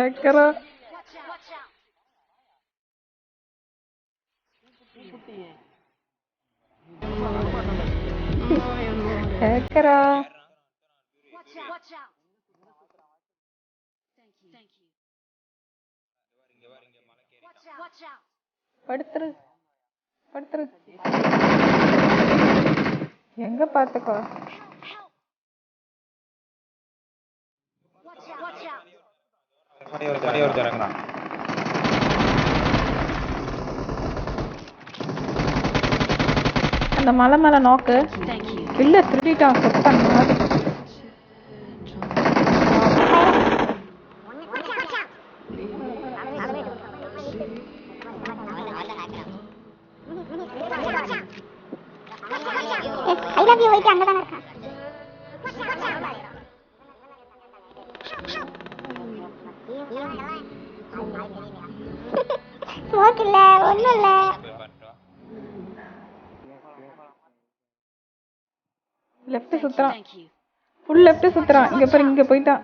ஏக்கரா ஏக்கரா படுத்துரு படுத்துரு எங்க பாத்துக்கோ அந்த மலை மேல நோக்கு இல்ல திருடிட்டான் செத்தான் I love you போயிட்டு அங்கதான் இருக்கான் ஸ்மோக் இல்ல ஒண்ணும் இல்ல லெஃப்ட் சுத்துறான் ஃபுல் லெஃப்ட் சுத்துறான் இங்க பாரு இங்க போயிட்டான்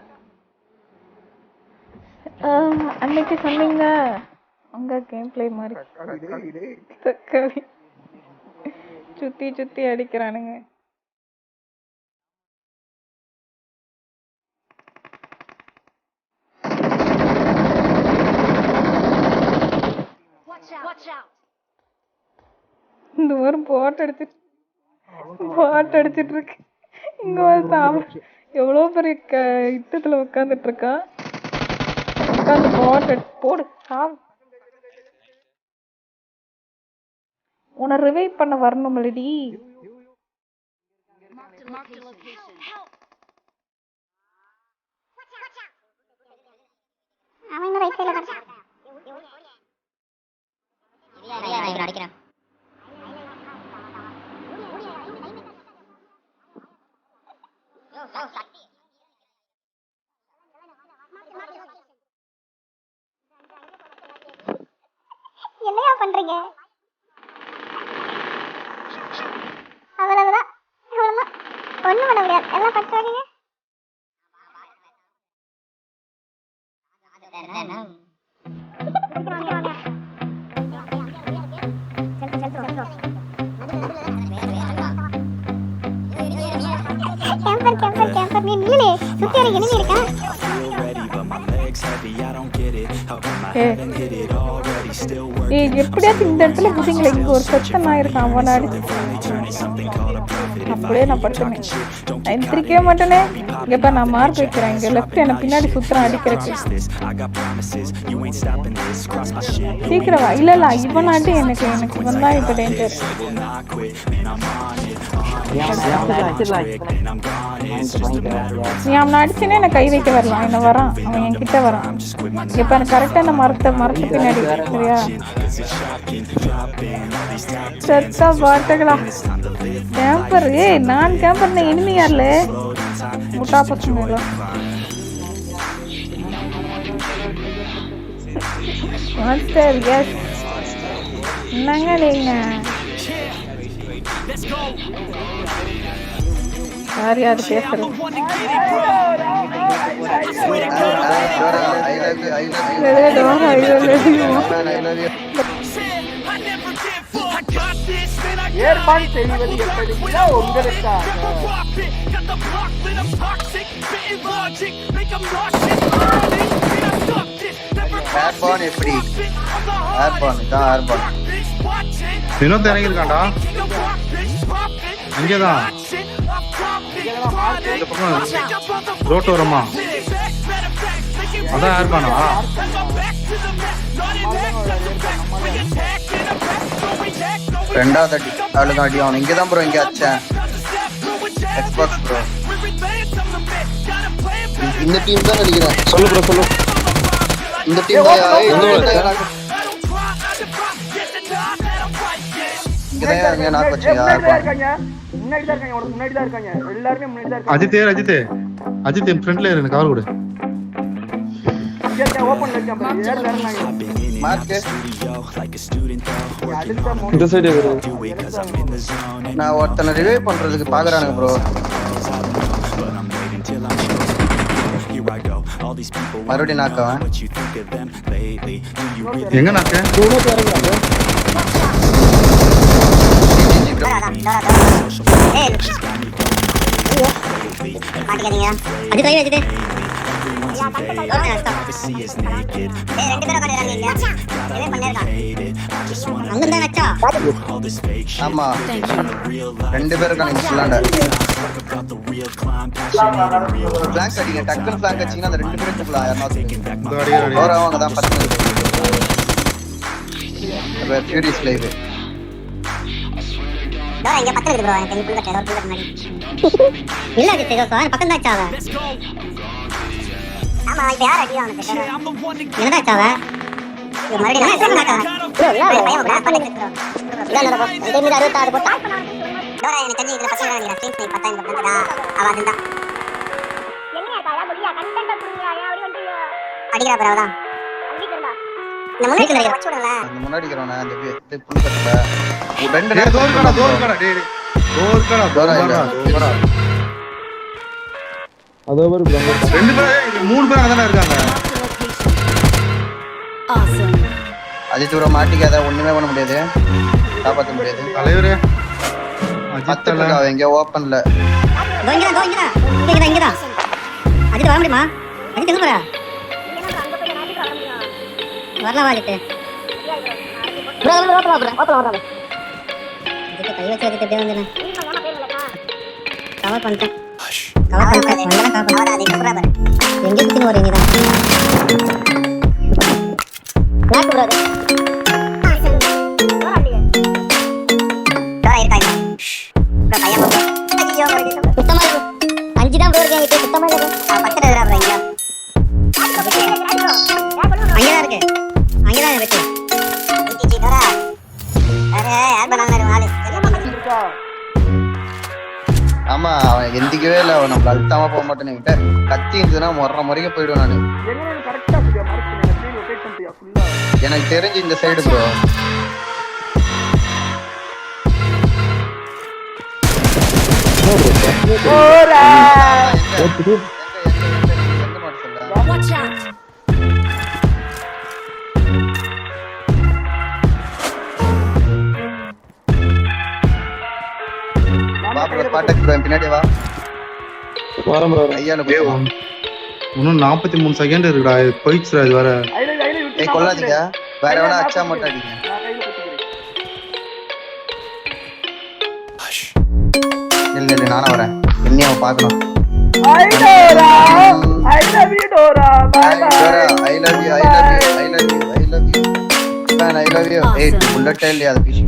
அன்னைக்கு சொன்னீங்க அங்க கேம் பிளே மாதிரி தக்காளி சுத்தி சுத்தி அடிக்கிறானுங்க இந்த ஒரு போட் அடிச்சிட்டு இருக்கு இங்க ஒரு எவ்வளவு பெரிய யுத்தத்துல உட்காந்துட்டு இருக்கா உட்காந்து போடு சாவு உன்னை ரிவைவ் பண்ண வரணும் இல்லடி அவன் ரைட் சைடுல இருக்கான் அடிக்கிறான் என்னையா பண்றீங்க அவ்வளவுதான் ஒண்ணும் பண்ண முடியாது எல்லாம் பண்றாங்க கேம்பர் நீ நில்லே சுத்தி வர enemy இருக்கா எப்படியாச்சும் இந்த இடத்துல புதிங்கள இங்க ஒரு சத்தம் ஆயிருக்கான் அவன் அடிச்சு அப்படியே நான் படுத்தேன் நான் எந்திரிக்கவே மாட்டேனே இங்க இப்ப நான் மார்க் வைக்கிறேன் இங்க லெஃப்ட் என்ன பின்னாடி சுத்துறான் அடிக்கிறதுக்கு சீக்கிரம் வா இல்ல இவனாட்டி எனக்கு வந்தா இப்ப டேஞ்சர் நீ அவனை அடிச்சுனே என்ன கை வைக்க வரலாம் என்ன வரான் அவன் என் கிட்ட வரான் இப்ப எனக்கு கரெக்டா இந்த மரத்து பின்னாடி சரியா செத்தா பாட்டுகளா கேம்பர் நான் கேம்பர் இனிமே யார்ல முட்டா பசங்க மாஸ்டர் எஸ் என்னங்க நீங்க யார் யார் பேசுறது ஏற்பாடு செய்வது எப்படின்னா உங்களுக்காக ஏர்பான் எப்படி ஏர்பான் இதான் ஏர்பான் வினோத் இறங்கியிருக்காண்டா அங்கேதான் இந்த பக்கம் ரோட்டு வரமா அதான் ஏர்பானா ரெண்டாவது அடி அவ்வளோதான் அடி அவன் இங்கே தான் ப்ரோ இங்கே அடிச்சேன் எக்ஸ்பாக்ஸ் ப்ரோ இந்த டீம் தான் நினைக்கிறேன் சொல்லு ப்ரோ சொல்லு இந்த டீம் இங்கதான் நாக்கு வச்சுங்க அஜித் என் ஃப்ரெண்ட்ல இருக்கு கவர் கொடு இந்த சைடு நான் ஒருத்தனை ரிவைவ் பண்றதுக்கு பாக்குறானுங்க ப்ரோ மறுபடியும் நாக்கவன் எங்க நாக்கு மாட்டிக்காதீங்க அது கை வச்சுட்டு ஆமா 2 பேர் இருக்காங்க இன்ஸ்லாண்ட ஃபிளாங்க் அடிங்க டக்குனு ஃபிளாங்க் அடிச்சீங்கன்னா அந்த 2 பேரும் கூப்பிடலாம் யாராவது இந்த அடிக்கிற போற அவங்க தான் 10 நிமிஷம் ஃபியூரியஸ் லைவ் இங்க பக்கத்துல இருக்கு bro எனக்கு புள்ள டெரர் புள்ள மாதிரி இல்ல அது தேவ சார் பக்கம் தான் சாவ ஆமா இப்ப யார் அடியா உனக்கு என்னடா சாவ இது மறுபடியும் நான் சொல்ல மாட்டேன் பையன் பிளாக் பண்ணி இருக்கறோம் இல்ல bro இந்த மீது 66 போட்டா டோரா எனக்கு தெரிஞ்சு இதுல பசங்க நீங்க ஸ்ட்ரீட் ஸ்னைப் பார்த்தா இங்க பண்ணடா அவ அதுதான் என்னையா தாயா முடியா கண்டென்ட் புரியா அப்படி வந்து அடிக்குறா bro அதான் அடிக்குறா இந்த முன்னாடி இருக்கற வச்சு விடுங்க அந்த முன்னாடி இருக்கறவன அந்த புல் கட்டல ரெண்டு டேய் டோர் கடா டேய் டோர் கடா அதோ ஒரு ப்ரோ 2 பேர் 3 பேர் அங்கதானே இருக்காங்க அஜித் ப்ரோ மாட்டிக்காத ஒண்ணுமே பண்ண முடியாது காப்பாத்த முடியாது தலைவரே அஜித் பத்தல அவ எங்க ஓபன்ல இங்கடா அஜித் வர முடியுமா அஜித் எங்க போற வரலாம் வாஜித் ப்ரோ ஓபன் இதுக்கு கை வச்சு வச்சிட்டு அப்படியே வந்தேன் கவர் பண்ணிட்டேன் நல்லா கவர் பண்ணாத அது எப்பறா பாரு எங்க கிட்ட வரீங்க தான் லாக் ப்ரோ டோரா இருக்காங்க ப்ரோ பையன் ஐயோ சுத்தமா இருக்கு 5 தான் ப்ரோ இருக்கேன் இப்போ சுத்தமா இருக்கு பக்கத்துல இருக்கா ப்ரோ இங்க இருக்கு அங்கதான் இருக்கு டிடி டோரா அரே யார் பண்ணாங்க ஆளு இருக்கா ஆமா அவன் எந்திக்கவே இல்ல அவன் நம்மள அழுத்தாம போக மாட்டேன்னு விட்ட கத்தி இருந்துன்னா முறைக்க போயிடுவேன் நானு எங்க கரெக்ட்டா புரியா மார்க் பண்ணி அப்படியே ரொட்டேட் பண்ணியா ஃபுல்லா எனக்கு தெரிஞ்சு இந்த சைடு ப்ரோ ஓரா எங்க மாட்ட சொல்ல Watch out! பாப்பா பாட்டக் ப்ரோ பின்னாடி வா வரம் ப்ரோ ஐயா டேய் இன்னும் 43 செகண்ட் இருக்குடா இது போயிடுச்சுடா இது வேற ஐல விட்டு ஏய் கொல்லாதீங்க வேற எவனா அச்சா மட்டும் அடிங்க நான் கையில குத்திக்கிறேன் இல்ல நானே வரேன் என்னைய அவன் பார்க்கணும் I Dora I love you Dora bye bye I love you. Man, I love you. Hey, bullet tail, yeah, the fish.